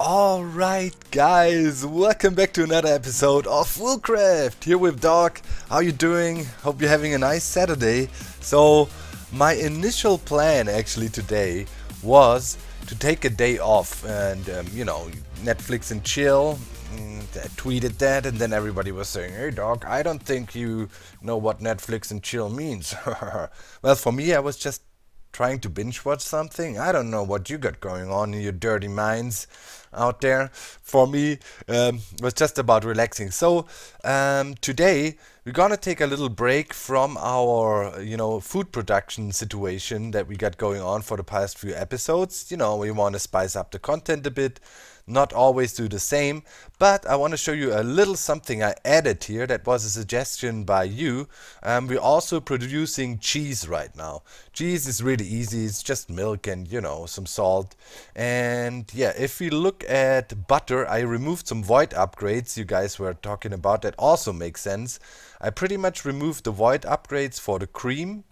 Alright guys, welcome back to another episode of FoolCraft. Here with Dog. How you doing? Hope you're having a nice Saturday. So my initial plan actually today was to take a day off and Netflix and chill. I tweeted that and then everybody was saying, hey Dog, I don't think you know what Netflix and chill means. Well, for me I was just trying to binge watch something. I don't know what you got going on in your dirty minds out there. For me, it was just about relaxing. So today we're gonna take a little break from our food production situation that we got going on for the past few episodes. We want to spice up the content a bit, not always do the same, but I want to show you a little something I added here that was a suggestion by you. We're also producing cheese right now. Cheese is really easy, it's just milk and some salt. And yeah, if we look at butter, I removed some void upgrades you guys were talking about. That also makes sense. I pretty much removed the void upgrades for the cream,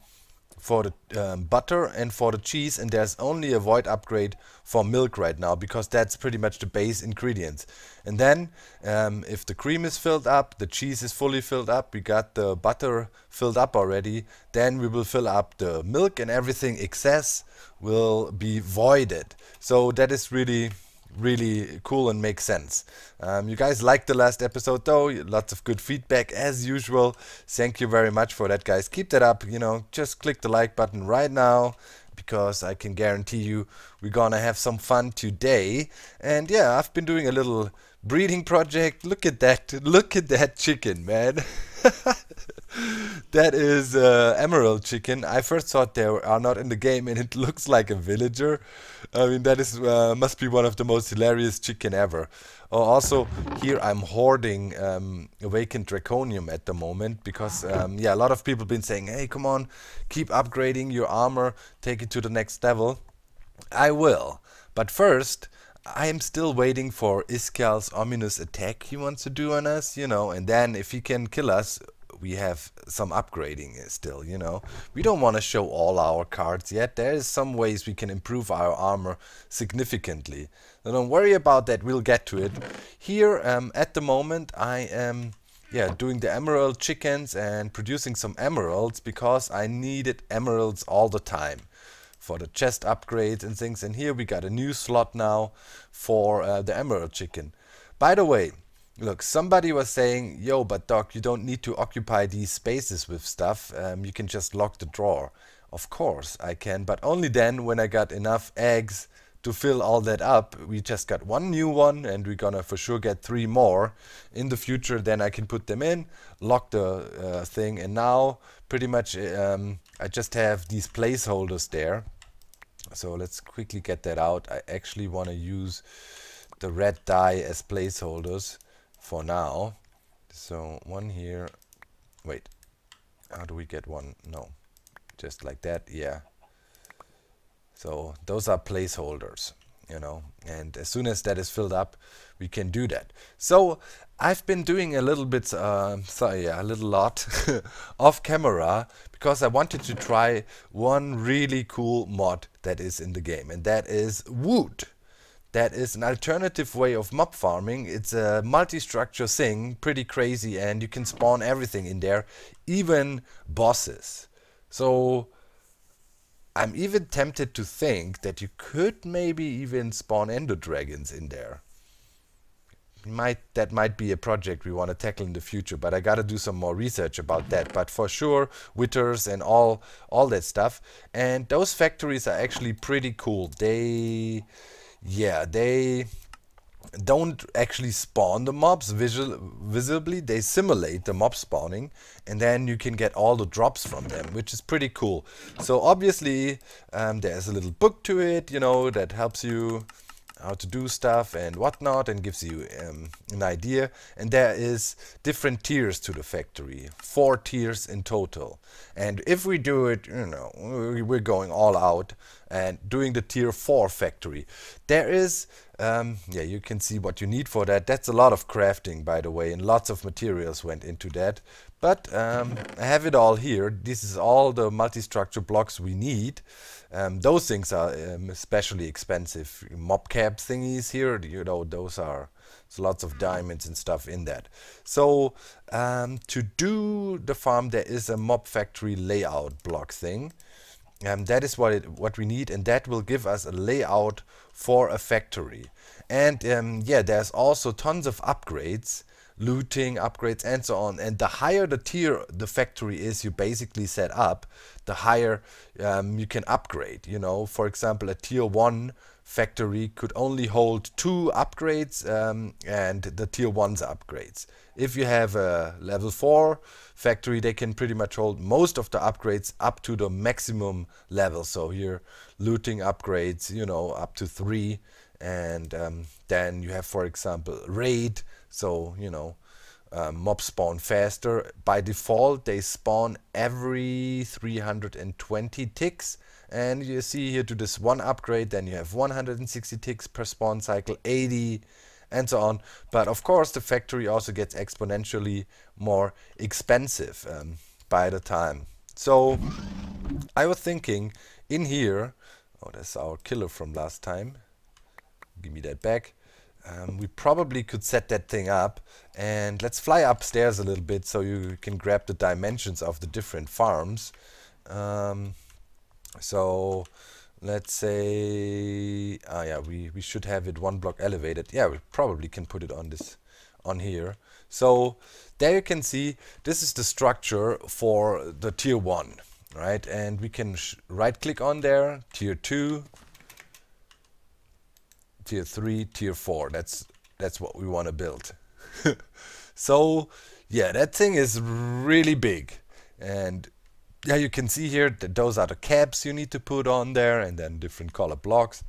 for the butter and for the cheese, and there's only a void upgrade for milk right now because that's pretty much the base ingredients. And then if the cream is filled up, the cheese is fully filled up, we got the butter filled up already, then we will fill up the milk and everything excess will be voided. So that is really cool and makes sense. You guys liked the last episode though, lots of good feedback as usual. Thank you very much for that, guys. Keep that up, just click the like button right now because I can guarantee you we're gonna have some fun today. And yeah, I've been doing a little breeding project. Look at that chicken, man. That is emerald chicken. I first thought they are not in the game and it looks like a villager. I mean, that is must be one of the most hilarious chicken ever. Oh, also here I'm hoarding awakened draconium at the moment because yeah, a lot of people been saying, hey, come on, keep upgrading your armor, take it to the next level. I will, but first I am still waiting for Iskal's ominous attack he wants to do on us, and then if he can kill us, we have some upgrading still, We don't want to show all our cards yet. There is some ways we can improve our armor significantly. So don't worry about that, we'll get to it. Here, at the moment, I am doing the emerald chickens and producing some emeralds because I needed emeralds all the time for the chest upgrades and things. And here we got a new slot now for the emerald chicken. By the way, look, somebody was saying, yo, but Doc, you don't need to occupy these spaces with stuff. You can just lock the drawer. Of course I can, but only then when I got enough eggs to fill all that up. We just got one new one and we're gonna for sure get 3 more in the future. Then I can put them in, lock the thing, and now pretty much I just have these placeholders there. So let's quickly get that out. I actually want to use the red dye as placeholders for now. So one here. Wait, how do we get one? No, just like that. Yeah. So those are placeholders, and as soon as that is filled up, we can do that. So I've been doing a little bit, a little lot off camera because I wanted to try one really cool mod that is in the game, and that is WOOT. That is an alternative way of mob farming. It's a multi-structure thing, pretty crazy, and you can spawn everything in there, even bosses. So I'm even tempted to think that you could maybe even spawn ender dragons in there. That might be a project we want to tackle in the future, but I gotta do some more research about that. But for sure, withers and all that stuff. And those factories are actually pretty cool. They don't actually spawn the mobs visibly, they simulate the mob spawning, and then you can get all the drops from them, which is pretty cool. So obviously there's a little book to it, that helps you how to do stuff and whatnot and gives you an idea. And there is different tiers to the factory, 4 tiers in total. And if we do it, we're going all out. and doing the tier 4 factory. There is, yeah, you can see what you need for that. That's a lot of crafting, by the way, and lots of materials went into that. But I have it all here. This is all the multi-structure blocks we need. Those things are especially expensive. Mobcap thingies here, you know, those are, there's lots of diamonds and stuff in that. So to do the farm, there is a mob factory layout block thing. That is what we need, and that will give us a layout for a factory. And yeah, there's also tons of upgrades, looting upgrades and so on. And the higher the tier the factory is you basically set up, the higher you can upgrade. You know, for example, a tier 1 factory could only hold 2 upgrades and the tier 1's upgrades. If you have a level 4 factory, they can pretty much hold most of the upgrades up to the maximum level. So here, looting upgrades, you know, up to 3. And then you have, for example, raid. So, you know, mobs spawn faster. By default, they spawn every 320 ticks. And you see here to this one upgrade, then you have 160 ticks per spawn cycle, 80, and so on. But of course, the factory also gets exponentially more expensive by the time. So I was thinking in here, oh, that's our killer from last time. Give me that back. We probably could set that thing up, and let's fly upstairs a little bit so you can grab the dimensions of the different farms. So let's say, yeah, we should have it 1 block elevated. Yeah, we probably can put it on here. So there you can see this is the structure for the tier 1, right? And we can right click on there, tier 2, tier 3, tier 4. That's what we want to build. So yeah, that thing is really big. And yeah, you can see here that those are the caps you need to put on there, and then different color blocks,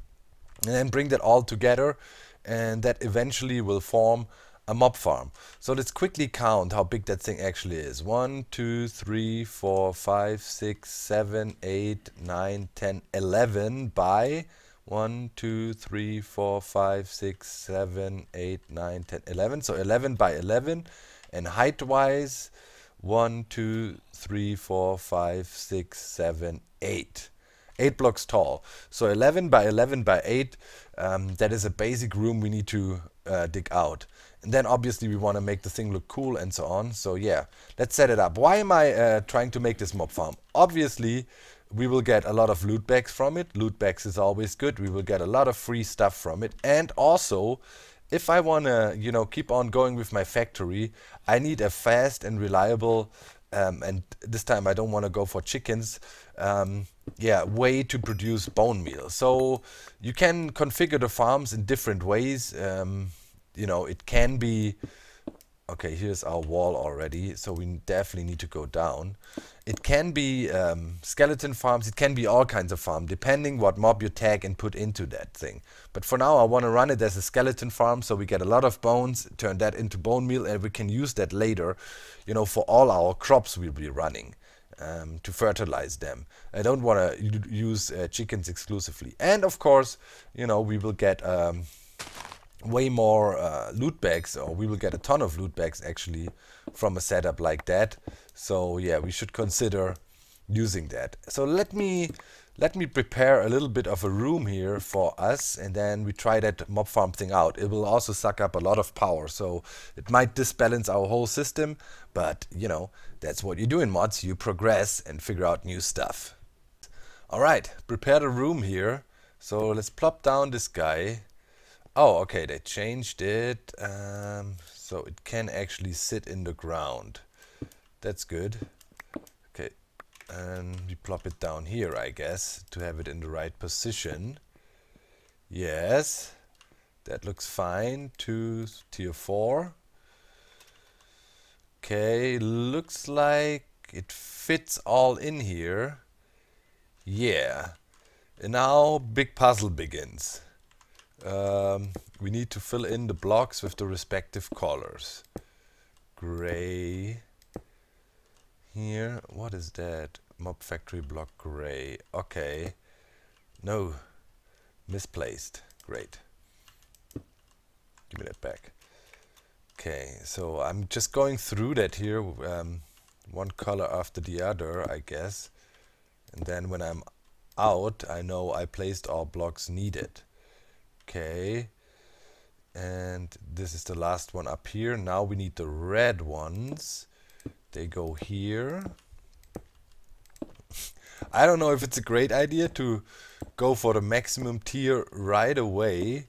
and then bring that all together, and that eventually will form a mob farm. So let's quickly count how big that thing actually is. 1, 2, 3, 4, 5, 6, 7, 8, 9, 10, 11 by 1, 2, 3, 4, 5, 6, 7, 8, 9, 10, 11. So 11 by 11, and height wise 1, 2, 3, 4, 5, 6, 7, 8. 8 blocks tall. So 11 by 11 by 8, that is a basic room we need to dig out. And then obviously we want to make the thing look cool and so on. So yeah, let's set it up. Why am I trying to make this mob farm? Obviously, we will get a lot of loot bags from it. Loot bags is always good. We will get a lot of free stuff from it. And also, if I want to, you know, keep on going with my factory, I need a fast and reliable, and this time I don't want to go for chickens, yeah, way to produce bone meal. So you can configure the farms in different ways. You know, it can be, okay, here's our wall already, so we definitely need to go down. It can be skeleton farms, it can be all kinds of farms, depending what mob you tag and put into that thing. But for now I want to run it as a skeleton farm, so we get a lot of bones, turn that into bone meal, and we can use that later, you know, for all our crops we'll be running, to fertilize them. I don't want to use chickens exclusively. And of course, you know, we will get way more loot bags, or we will get a ton of loot bags actually from a setup like that. So yeah, we should consider using that. So let me prepare a little bit of a room here for us, and then we try that mob farm thing out. It will also suck up a lot of power, so it might disbalance our whole system, but you know, that's what you do in mods. You progress and figure out new stuff. Alright, prepare the room here. So let's plop down this guy. Oh, okay, they changed it, so it can actually sit in the ground. That's good. Okay, and we plop it down here, I guess, to have it in the right position. Yes, that looks fine. To tier 4. Okay, looks like it fits all in here. Yeah, and now big puzzle begins. We need to fill in the blocks with the respective colors. Gray. Here, what is that? Mob factory block gray. Okay. No, misplaced. Great. Give me that back. Okay, so I'm just going through that here, one color after the other, I guess. And then when I'm out, I know I placed all blocks needed. Okay. And this is the last one up here. Now we need the red ones. They go here. I don't know if it's a great idea to go for the maximum tier right away,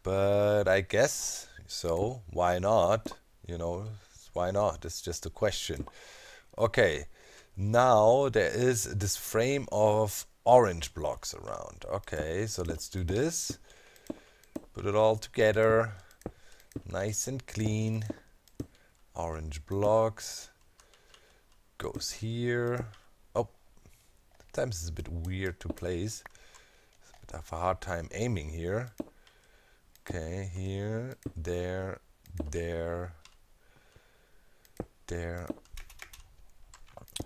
but I guess so. Why not? You know, why not? It's just a question. Okay, now there is this frame of orange blocks around. Okay, so let's do this. Put it all together, nice and clean. Orange blocks goes here. Oh, sometimes it's a bit weird to place. I have a hard time aiming here. Okay, here, there, there, there.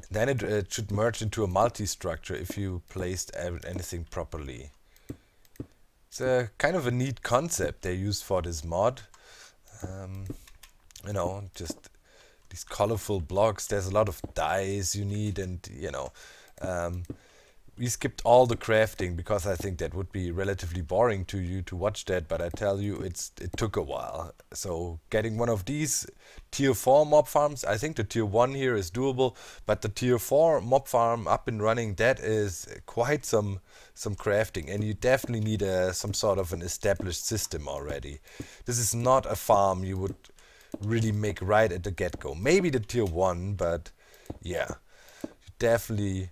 Then it should merge into a multi-structure if you placed anything properly. It's a kind of a neat concept they use for this mod. You know, just these colorful blocks. There's a lot of dyes you need, and you know, we skipped all the crafting because I think that would be relatively boring to you to watch that. But I tell you, it took a while. So getting one of these tier 4 mob farms, I think the tier 1 here is doable, but the tier 4 mob farm up and running, that is quite some crafting, and you definitely need some sort of an established system already. This is not a farm you would really make right at the get-go. Maybe the tier 1, but yeah, you definitely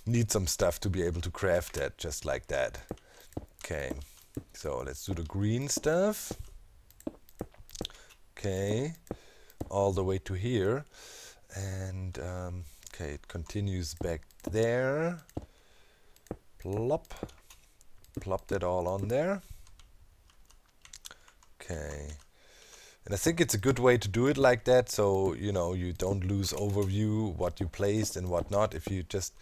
need some stuff to be able to craft that just like that. Okay, so let's do the green stuff. Okay, all the way to here, and okay, it continues back there. Plop, plop that all on there. Okay, and I think it's a good way to do it like that, so you know you don't lose overview what you placed and whatnot. If you just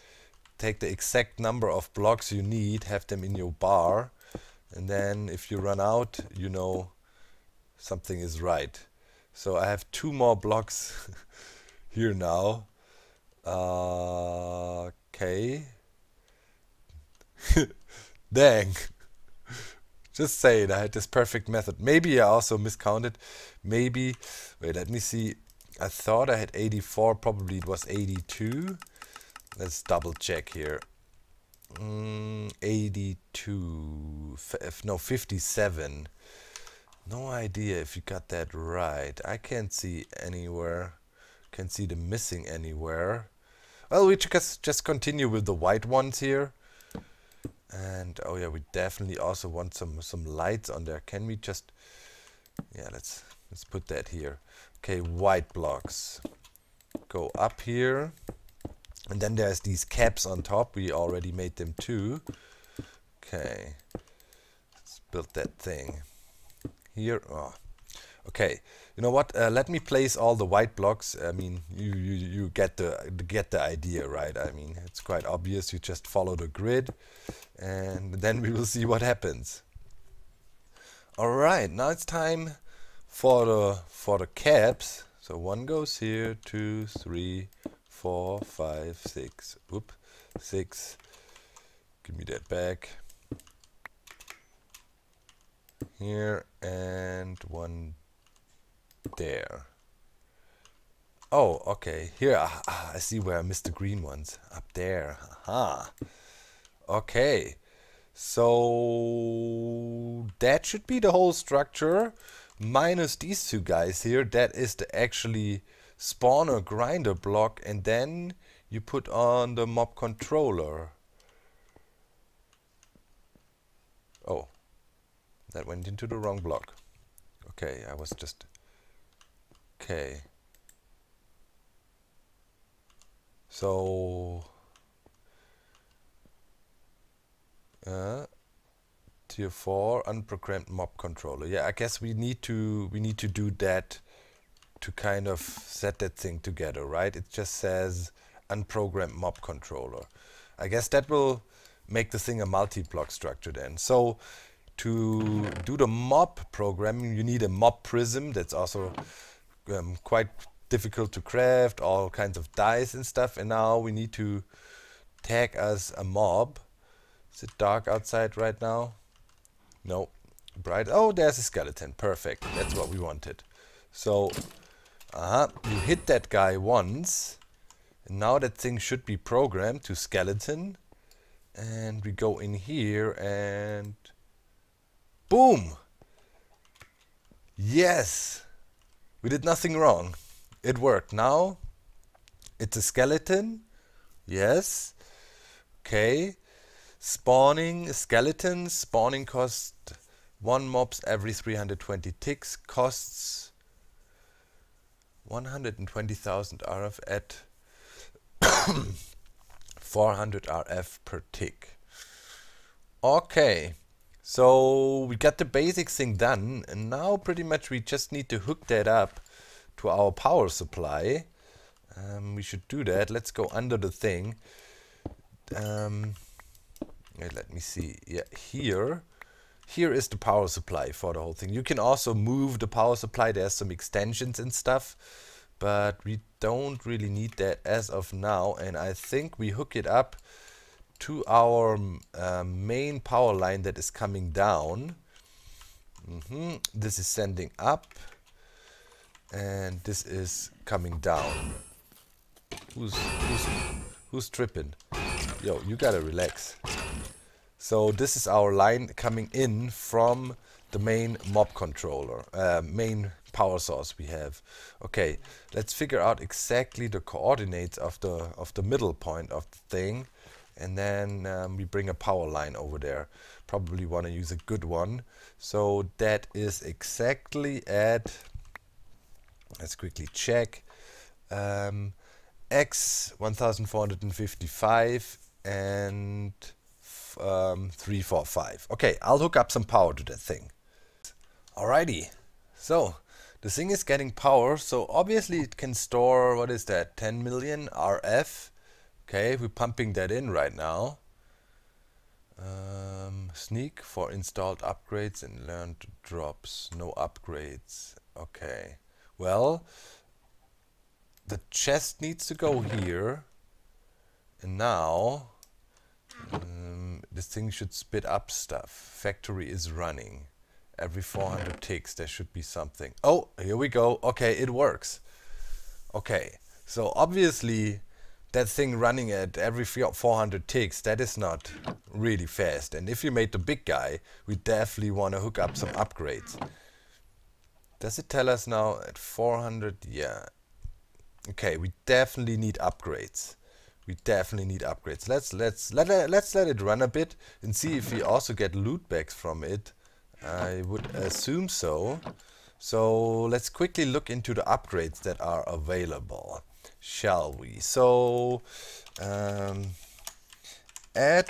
take the exact number of blocks you need, have them in your bar, and then if you run out, you know something is right. So I have 2 more blocks here now. Okay. Dang. Just saying, I had this perfect method. Maybe I also miscounted. Maybe, wait, let me see. I thought I had 84, probably it was 82. Let's double check here. 82, no, 57. No idea if you got that right. I can't see anywhere. Can't see them missing anywhere. Well, we just continue with the white ones here. And oh yeah, we definitely also want some lights on there. Can we just, yeah, let's put that here. Okay, white blocks go up here, and then there's these caps on top. We already made them too. Okay, let's build that thing here. Oh. Okay, you know what? Let me place all the white blocks. I mean, you get the idea, right? I mean, it's quite obvious. You just follow the grid, and then we will see what happens. All right, now it's time for the caps. So 1 goes here, 2, 3, 4, 5, 6. Oop, 6. Give me that back. Here, and 1 there. Oh, okay. Here, I see where I missed the green ones. Up there. Aha. Okay. So that should be the whole structure, minus these 2 guys here. That is the actually spawner grinder block, and then you put on the mob controller. Oh, that went into the wrong block. Okay, I was just... Okay. So... tier 4 unprogrammed mob controller. Yeah, I guess we need to do that to kind of set that thing together, right? It just says unprogrammed mob controller. I guess that will make the thing a multi-block structure then. So to do the mob programming, you need a mob prism. That's also quite difficult to craft, all kinds of dice and stuff. And now we need to tag us a mob. Is it dark outside right now? No. Bright. Oh, there's a skeleton. Perfect. That's what we wanted. So, you hit that guy once. And now that thing should be programmed to skeleton. And we go in here and... boom! Yes! We did nothing wrong. It worked. Now, it's a skeleton. Yes. Okay. Spawning skeletons. Spawning cost 1 mobs every 320 ticks. Costs 120,000 RF at 400 RF per tick. Okay. So we got the basic thing done. And now pretty much we just need to hook that up to our power supply. We should do that. Let's go under the thing. Let me see. Yeah, here is the power supply for the whole thing. You can also move the power supply. There's some extensions and stuff, but we don't really need that as of now. And I think we hook it up to our main power line that is coming down. This is sending up, and this is coming down. Who's tripping? Yo, you gotta relax. So this is our line coming in from the main mob controller, main power source we have. Okay, let's figure out exactly the coordinates of the middle point of the thing, and then we bring a power line over there. Probably want to use a good one. So that is exactly at, let's quickly check, X 1455 and 345. Okay, I'll hook up some power to that thing. Alrighty, so the thing is getting power, so obviously it can store, what is that, 10 million RF. Okay, we're pumping that in right now. Sneak for installed upgrades and learned drops. No upgrades. Okay, well, the chest needs to go here, and now this thing should spit up stuff. Factory is running. Every 400 ticks there should be something. Oh, here we go. Okay, it works. Okay, so obviously that thing running at every 400 ticks, that is not really fast. And if you made the big guy, we definitely want to hook up some upgrades. Does it tell us now at 400? Yeah. Okay, we definitely need upgrades. We definitely need upgrades. Let's let it run a bit and see if we also get loot bags from it. I would assume so. So let's quickly look into the upgrades that are available, shall we? So add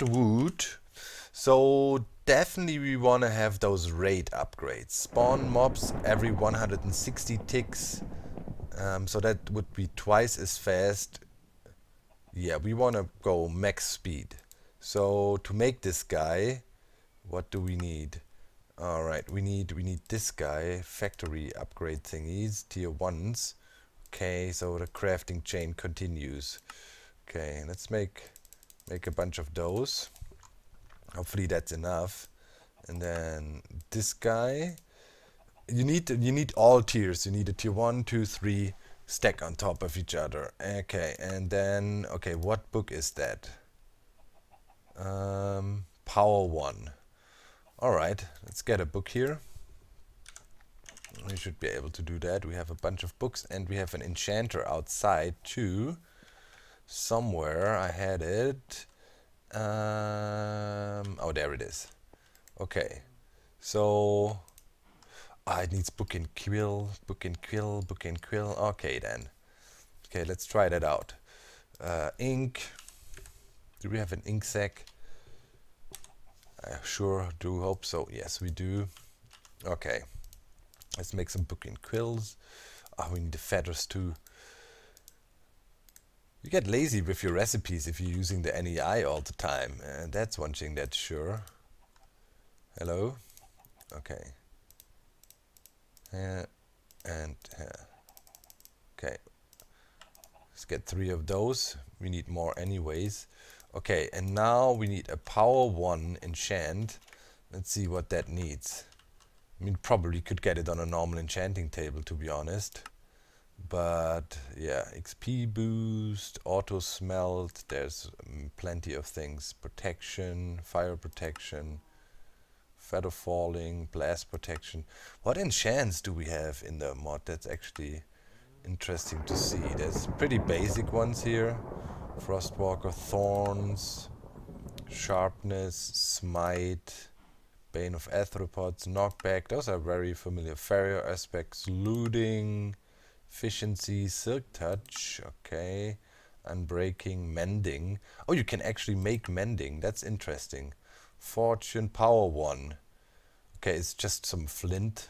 WOOT. So definitely we want to have those raid upgrades. Spawn mobs every 160 ticks. So that would be twice as fast. Yeah, we want to go max speed. So to make this guy, what do we need? Alright, we need this guy, factory upgrade thingies, tier 1s. Okay, so the crafting chain continues. Okay, let's make a bunch of those. Hopefully that's enough. And then this guy, you need all tiers. You need a tier 1, 2, 3 stack on top of each other. Okay, and then okay, what book is that? Power 1. Alright, let's get a book here. We should be able to do that. We have a bunch of books and we have an enchanter outside too. Somewhere I had it. Oh, there it is. Okay, so it needs book and quill, book and quill, book and quill. Okay then. Okay, let's try that out. Ink. Do we have an ink sac? I sure do hope so. Yes, we do. Okay. Let's make some book and quills. Oh, we need the feathers too. You get lazy with your recipes if you're using the NEI all the time. That's one thing that's sure. Hello? Okay. Here and here. Okay. Let's get 3 of those. We need more anyways. Okay, and now we need a power 1 enchant. Let's see what that needs. I mean, probably could get it on a normal enchanting table, to be honest. But yeah, XP boost, auto smelt, there's plenty of things. Protection, fire protection, feather falling, blast protection. What enchants do we have in the mod? That's actually interesting to see. There's pretty basic ones here. Frostwalker, thorns, sharpness, smite, bane of arthropods, knockback. Those are very familiar. Farrier aspects, looting, efficiency, silk touch, okay, unbreaking, mending. Oh, you can actually make mending. That's interesting. Fortune, power 1. Okay, it's just some flint.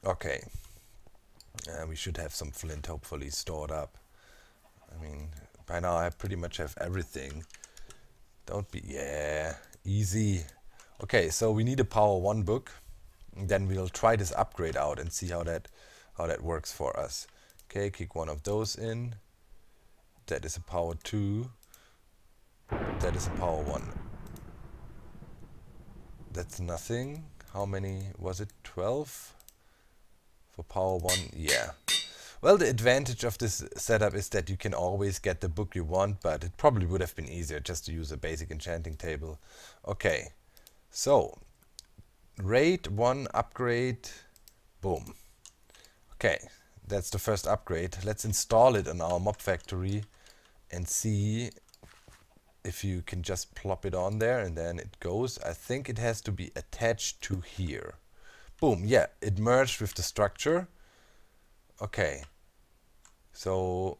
Okay. We should have some flint hopefully stored up. I mean, by now I pretty much have everything. Don't be, yeah, easy. Okay, so we need a power 1 book. And then we'll try this upgrade out and see how that works for us. Okay, kick one of those in. That is a power 2. That is a power 1. That's nothing. How many was it? 12? For power 1? Yeah. Well, the advantage of this setup is that you can always get the book you want, but it probably would have been easier just to use a basic enchanting table. Okay. So, raid 1 upgrade. Boom. Okay, that's the first upgrade. Let's install it on our mob factory and see if you can just plop it on there and then it goes. I think it has to be attached to here. Boom, yeah, it merged with the structure. Okay, so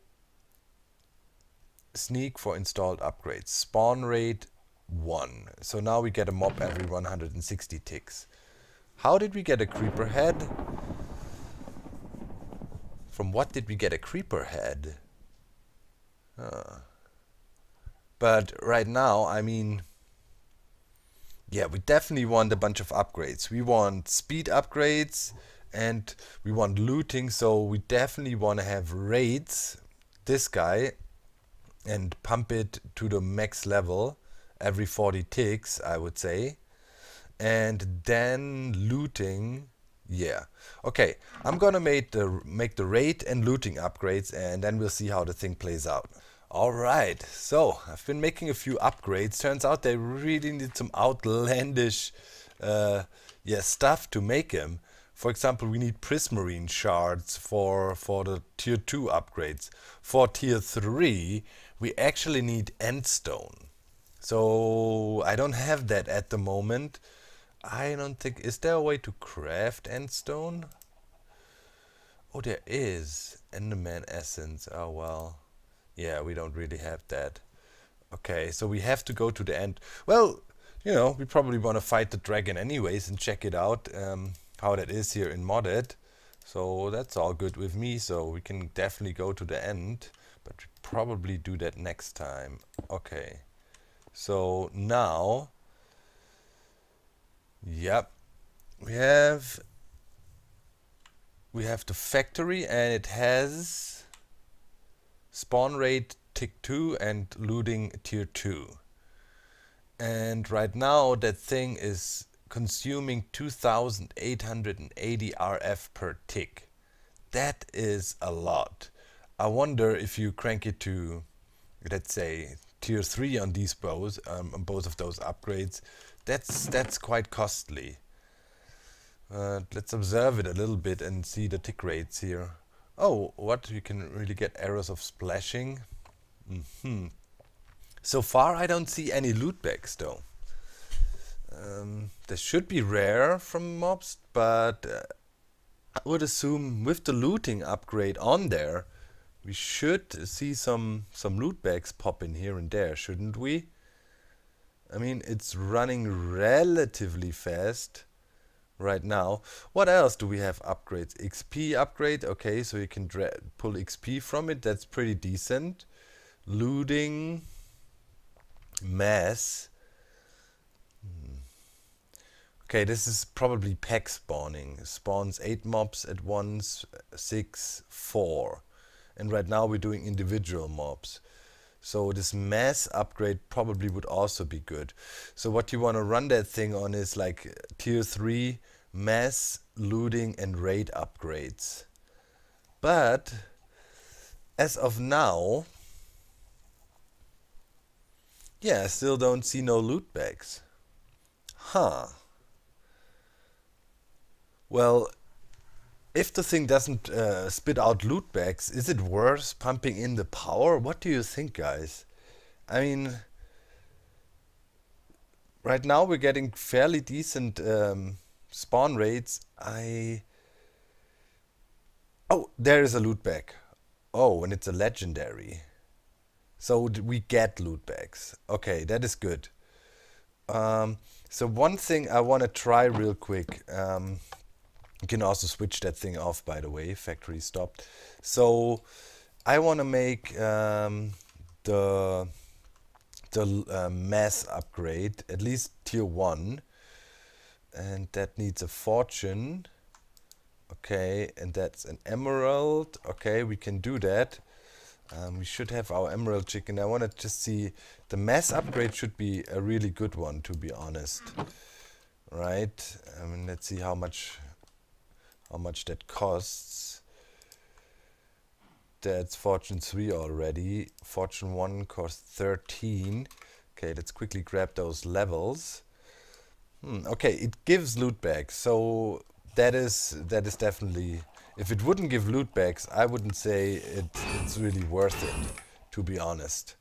sneak for installed upgrades. Spawn rate 1. So now we get a mob every 160 ticks. How did we get a creeper head? From what did we get a creeper head? But right now, I mean, yeah, we definitely want a bunch of upgrades. We want speed upgrades and we want looting, so we definitely want to have raids, this guy, and pump it to the max level every 40 ticks, I would say. And then looting, yeah. Okay, I'm gonna make the raid and looting upgrades and then we'll see how the thing plays out. Alright, so I've been making a few upgrades. Turns out they really need some outlandish stuff to make them. For example, we need prismarine shards for the tier 2 upgrades. For tier 3, we actually need endstone. So I don't have that at the moment. I don't think, is there a way to craft endstone? Oh, there is. Enderman essence, oh well. Yeah, we don't really have that. Okay, so we have to go to the end. Well, you know, we probably want to fight the dragon anyways and check it out, how that is here in modded. So that's all good with me, so we can definitely go to the end, but we probably do that next time. Okay, so now, yep, we have the factory and it has spawn rate tick 2 and looting tier 2. And right now that thing is consuming 2880 RF per tick. That is a lot. I wonder if you crank it to, let's say, tier 3 on these bows, on both of those upgrades, that's quite costly. Let's observe it a little bit and see the tick rates here. Oh, what? You can really get errors of splashing. So far I don't see any loot bags though. They should be rare from mobs, but I would assume with the looting upgrade on there, we should see some loot bags pop in here and there, shouldn't we? I mean, it's running relatively fast. right now. What else do we have upgrades? XP upgrade, okay, so you can pull XP from it, that's pretty decent. Looting, mass. Okay, this is probably pack spawning. Spawns 8 mobs at once, 6, 4. And right now we're doing individual mobs. So this mass upgrade probably would also be good. So what you want to run that thing on is like tier 3 mass, looting and raid upgrades. But as of now, yeah, I still don't see no loot bags. Huh. Well, if the thing doesn't spit out loot bags, is it worth pumping in the power? What do you think, guys? I mean, right now we're getting fairly decent spawn rates. Oh, there is a loot bag. Oh, and it's a legendary. So we get loot bags. Okay, that is good. So one thing I want to try real quick. You can also switch that thing off, by the way. Factory stopped. So I want to make the mass upgrade, at least tier 1. And that needs a fortune. Okay, and that's an emerald. Okay, we can do that. We should have our emerald chicken. I want to just see, the mass upgrade should be a really good one, to be honest. Right? I mean, let's see how much that costs. That's fortune 3 already. Fortune 1 costs 13. Okay, let's quickly grab those levels. Okay, it gives loot bags, so that is definitely. If it wouldn't give loot bags, I wouldn't say it's really worth it, to be honest.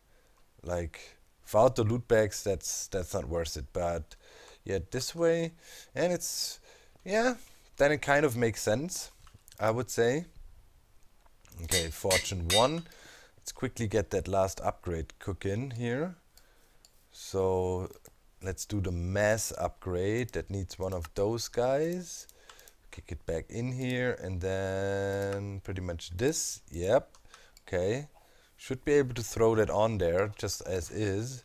Like, without the loot bags, that's not worth it. But yeah, this way, and it's, yeah, then it kind of makes sense, I would say. Okay, fortune 1. Let's quickly get that last upgrade cooking here. So let's do the mass upgrade. That needs one of those guys. Kick it back in here, and then pretty much this. Yep. Okay. Should be able to throw that on there just as is.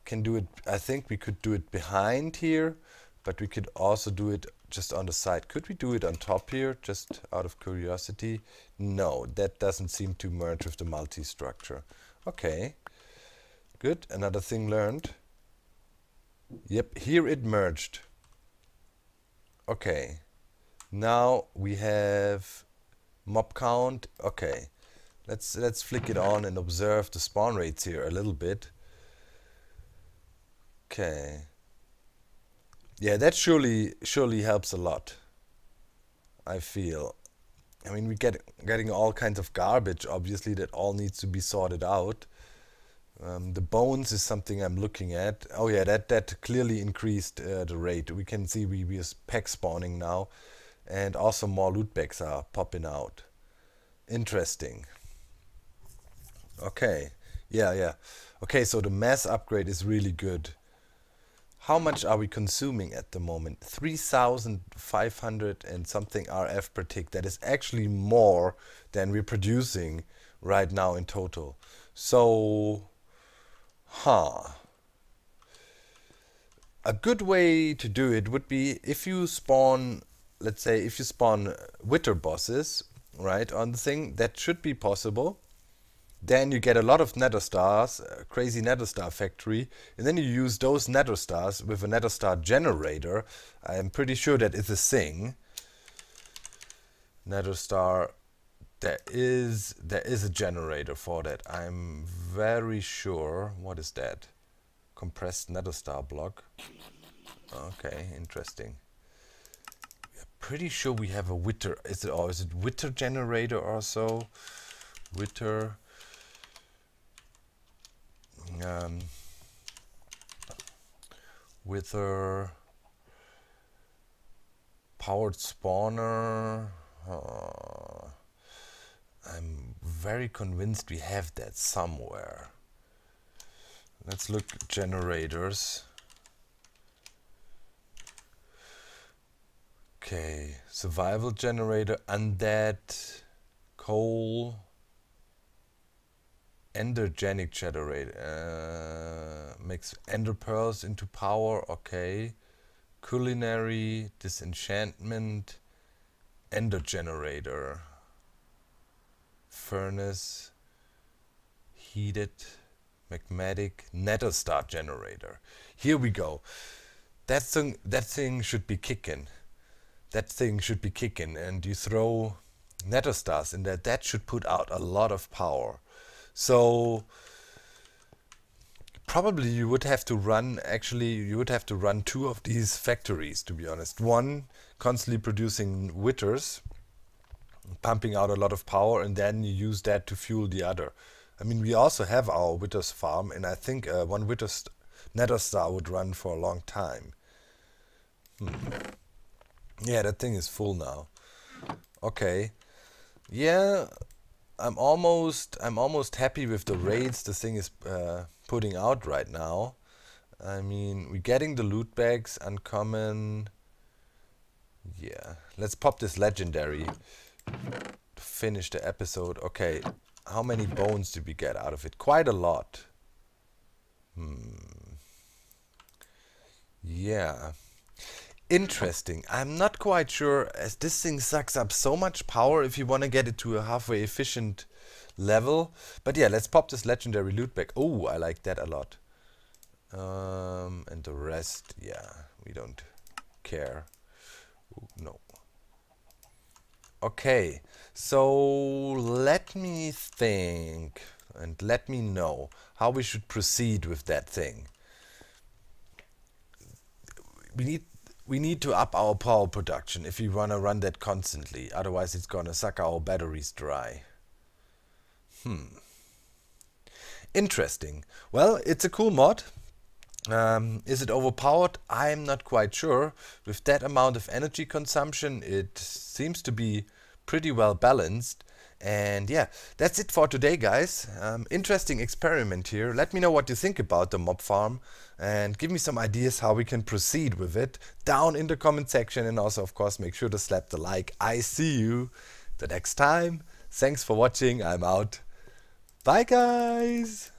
Can do it. I think we could do it behind here, but we could also do it just on the side. Could we do it on top here, just out of curiosity? No, that doesn't seem to merge with the multi-structure. Okay. Good. Another thing learned. Yep, here it merged. Okay. Now we have mob count. Okay, let's flick it on and observe the spawn rates here a little bit. Okay. Yeah, that surely helps a lot, I feel. I mean, we getting all kinds of garbage, obviously, that all needs to be sorted out. The bones is something I'm looking at. Oh yeah, that clearly increased the rate. We can see we are pack spawning now. And also more loot bags are popping out. Interesting. Okay. Yeah. Okay, so the mass upgrade is really good. How much are we consuming at the moment? 3,500 and something RF per tick. That is actually more than we're producing right now in total. So, a good way to do it would be if you spawn, let's say, if you spawn wither bosses, right, on the thing, that should be possible. Then you get a lot of nether stars, a crazy nether star factory, and then you use those nether stars with a nether star generator. I'm pretty sure that is a thing. Nether star, there is a generator for that. I'm very sure. What is that? Compressed nether star block. Okay, interesting. Pretty sure we have a wither. Is it wither generator or so? Wither. Wither. Powered spawner. I'm very convinced we have that somewhere. Let's look at generators. Okay, survival generator, undead, coal, endergenic generator, makes ender pearls into power, okay. Culinary, disenchantment, ender generator, furnace, heated, magmatic, nether star generator. Here we go. That thing should be kicking. That thing should be kicking, and you throw nether stars in there. That should put out a lot of power. So probably you would have to run, you would have to run 2 of these factories, to be honest. One constantly producing withers, pumping out a lot of power, and then you use that to fuel the other. I mean, we also have our withers farm, and I think one wither nether star would run for a long time. Yeah, that thing is full now. Okay. Yeah, I'm almost happy with the raids the thing is putting out right now. I mean, we're getting the loot bags, uncommon. Yeah, let's pop this legendary to finish the episode. Okay, how many bones did we get out of it? Quite a lot. Yeah. Interesting. I'm not quite sure, as this thing sucks up so much power if you want to get it to a halfway efficient level. But yeah, let's pop this legendary loot bag. Oh, I like that a lot. And the rest, yeah, we don't care. Ooh, no. Okay, so let me think and let me know how we should proceed with that thing. We need to up our power production if we want to run that constantly. Otherwise, it's going to suck our batteries dry. Interesting. Well, it's a cool mod. Is it overpowered? I'm not quite sure. With that amount of energy consumption, it seems to be pretty well balanced. And yeah, that's it for today, guys. Interesting experiment here. Let me know what you think about the mob farm and give me some ideas how we can proceed with it down in the comment section. And also, of course, make sure to slap the like. I see you the next time. Thanks for watching. I'm out. Bye, guys.